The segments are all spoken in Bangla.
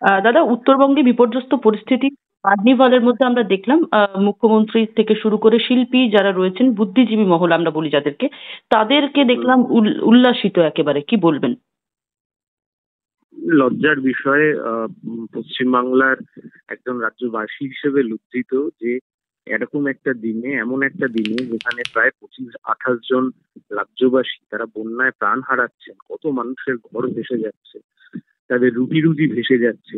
দাদা, উত্তরবঙ্গে বিপর্যস্ত পরিস্থিতি কার্নিভালের মধ্যে আমরা দেখলাম মুখ্যমন্ত্রী থেকে শুরু করে শিল্পী যারা রয়েছেন, বুদ্ধিজীবী মহল আমরা বলি যাদেরকে, তাদেরকে দেখলাম উল্লাসিত একেবারে। কি বলবেন? লজ্জার বিষয়, পশ্চিমবাংলার একজন রাজ্যবাসী হিসেবে লজ্জিত যে এরকম একটা দিনে, এমন একটা দিনে যেখানে প্রায় 25-28 জন রাজ্যবাসী তারা বন্যায় প্রাণ হারাচ্ছেন, কত মানুষের ঘর ভেসে যাচ্ছে, তাদের রুটি রুজি ভেসে যাচ্ছে,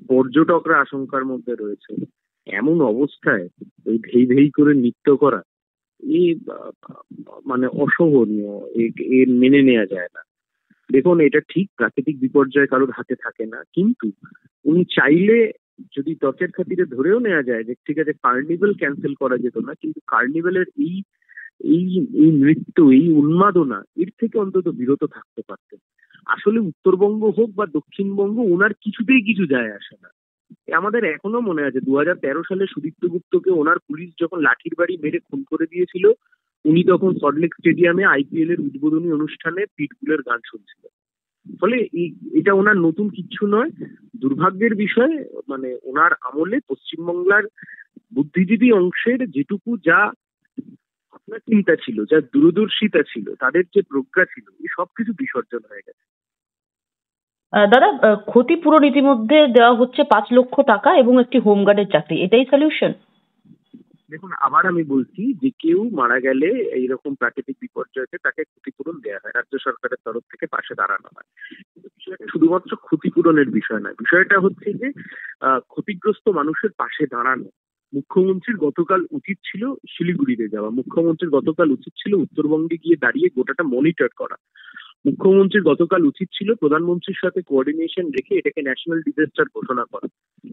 পর্যটকরা আশঙ্কার মধ্যে রয়েছে, এমন অবস্থায় ওই ধেই ধেই করে নৃত্য করা, এই মানে অসহনীয়। এর মেনে নেওয়া যায় না। দেখুন, এটা ঠিক, প্রাকৃতিক বিপর্যয় কারোর হাতে থাকে না, কিন্তু উনি চাইলে, যদি তর্কের খাতিরে ধরেও নেওয়া যায় যে ঠিক আছে কার্নিভেল ক্যান্সেল করা যেত না, কিন্তু কার্নিভেলের এই এই এই নৃত্য, এই উন্মাদনা, এর থেকে অন্তত বিরত থাকতে পারতেন। আসলে উত্তরবঙ্গ হোক বা দক্ষিণবঙ্গ, ওনার কিছুতেই কিছু যায় আসে না। আমাদের এখনো মনে আছে 2013 সালে সুদীপ্ত গুপ্তকে ওনার পুলিশ যখন লাঠির বাড়ি মেরে খুন করে দিয়েছিল, উনি তখন সল্টলেক স্টেডিয়ামে আইপিএল এর উদ্বোধনী অনুষ্ঠানে পিটবুলের গান শুনছিলেন। ফলে এটা ওনার নতুন কিচ্ছু নয়। দুর্ভাগ্যের বিষয়, মানে ওনার আমলে পশ্চিমবাংলার বুদ্ধিজীবী অংশের যেটুকু যা আপনার চিন্তা ছিল, যা দূরদর্শিতা ছিল, তাদের যে প্রজ্ঞা ছিল, এই সবকিছু বিসর্জন হয়ে গেছে। দাদা, ক্ষতিপূরণ ইতিমধ্যে দেওয়া হচ্ছে 5 লক্ষ টাকা এবং একটি হোমগার্ডের চাকরি, এটাই সলিউশন? দেখুন, আবার আমি বলছি যে কেউ মারা গেলে এইরকম প্রাকৃতিক বিপর্যয়তে তাকে ক্ষতিপূরণ দেওয়া হয়, রাজ্য সরকারের তরফ থেকে পাশে দাঁড়ানো হয়। কিন্তু বিষয়টা শুধুমাত্র ক্ষতিপূরণের বিষয় নয়, বিষয়টা হচ্ছে যে ক্ষতিগ্রস্ত মানুষের পাশে দাঁড়ানো। মুখ্যমন্ত্রীর গতকাল উচিত ছিল শিলিগুড়িতে যাওয়া, মুখ্যমন্ত্রীর গতকাল উচিত ছিল উত্তরবঙ্গে গিয়ে দাঁড়িয়ে গোটাটা মনিটর করা, মুখ্যমন্ত্রীর গতকাল উচিত ছিল প্রধানমন্ত্রীর সাথে কোঅর্ডিনেশন রেখে এটাকে ন্যাশনাল ডিজাস্টার ঘোষণা করা।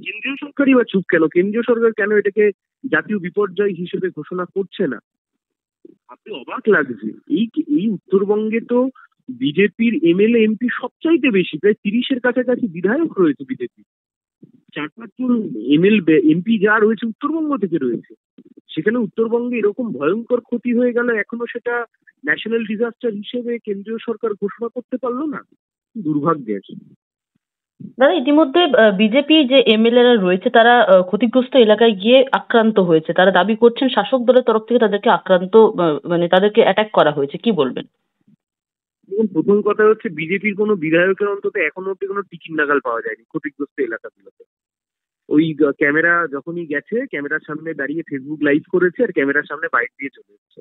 কেন্দ্রীয় সরকারই বা চুপ কেন? কেন্দ্রীয় সরকার কেন এটাকে জাতীয় বিপর্যয় হিসেবে ঘোষণা করছে না? আপনি অবাক লাগছে, এই এই উত্তরবঙ্গে তো বিজেপির এমএলএ এমপি সবচাইতে বেশি, প্রায় 30-এর কাছাকাছি বিধায়ক রয়েছে বিজেপি। 4-5 জন এমপি যা রয়েছে উত্তরবঙ্গ থেকে রয়েছে। সেখানে উত্তরবঙ্গে এরকম ভয়ঙ্কর ক্ষতি হয়ে গেল, এখনো সেটা ন্যাশনাল ডিজাস্টার হিসেবে কেন্দ্রীয় সরকার ঘোষণা করতে পারলো না। দুর্ভাগ্যের। দাদা, ইতিমধ্যে বিজেপি যে এমএলএ রা রয়েছে তারা ক্ষতিগ্রস্ত এলাকায় গিয়ে আক্রান্ত হয়েছে, তারা দাবি করছেন শাসক দলের তরফ থেকে তাদেরকে আক্রান্ত, মানে তাদেরকে অ্যাটাক করা হয়েছে। কি বলবেন? দেখুন, প্রথম কথা হচ্ছে বিজেপির কোনো বিধায়কের অন্তত এখনো অব্দি কোনো টিকিট নাগাল পাওয়া যায়নি ক্ষতিগ্রস্ত এলাকাগুলোতে। ওই ক্যামেরা যখনই গেছে, ক্যামেরার সামনে দাঁড়িয়ে ফেসবুক লাইভ করেছে আর ক্যামেরার সামনে বাইক দিয়ে চলে এসেছে।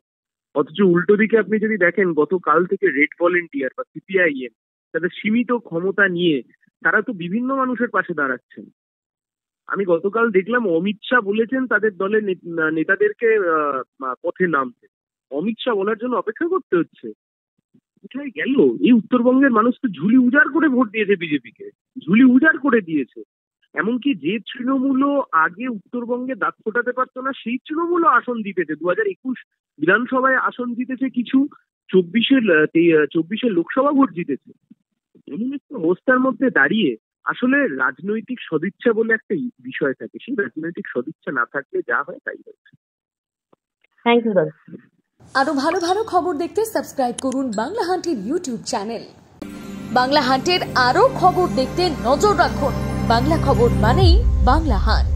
অথচ উল্টো দিকে আপনি যদি দেখেন, গতকাল থেকে রেড ভলেন্টিয়ার বা সিপিআইএম তাদের সীমিত ক্ষমতা নিয়ে তারা তো বিভিন্ন মানুষের পাশে দাঁড়াচ্ছেন। আমি গতকাল দেখলাম অমিত শাহ বলেছেন তাদের দলের নেতাদেরকে পথে নামতে। অমিত শাহ বলার জন্য অপেক্ষা করতে হচ্ছে। কোথায় গেল? এই উত্তরবঙ্গের মানুষ তো ঝুলি উজাড় করে ভোট দিয়েছে বিজেপিকে, ঝুলি উজাড় করে দিয়েছে। এমনকি যে তৃণমূলও আগে উত্তরবঙ্গে দাঁত ফোটাতে পারতো না, সেই তৃণমূলও আসন জিতেছে। 2021 বিধানসভায় আসন জিতেছে কিছু, 24-এর লোকসভা ভোট জিতেছে। এমন একটা অবস্থার মধ্যে দাঁড়িয়ে আসলে রাজনৈতিক সদিচ্ছা বলে একটা বিষয় থাকে, সেই রাজনৈতিক সদিচ্ছা না থাকলে যা হয় তাই হচ্ছে। থ্যাংক ইউ দাদা। আরো ভালো ভালো খবর দেখতে সাবস্ক্রাইব করুন বাংলা হান্টের ইউটিউব চ্যানেল। বাংলা হান্টের আরো খবর দেখতে নজর রাখুন। বাংলা খবর মানেই বাংলা হান্ট।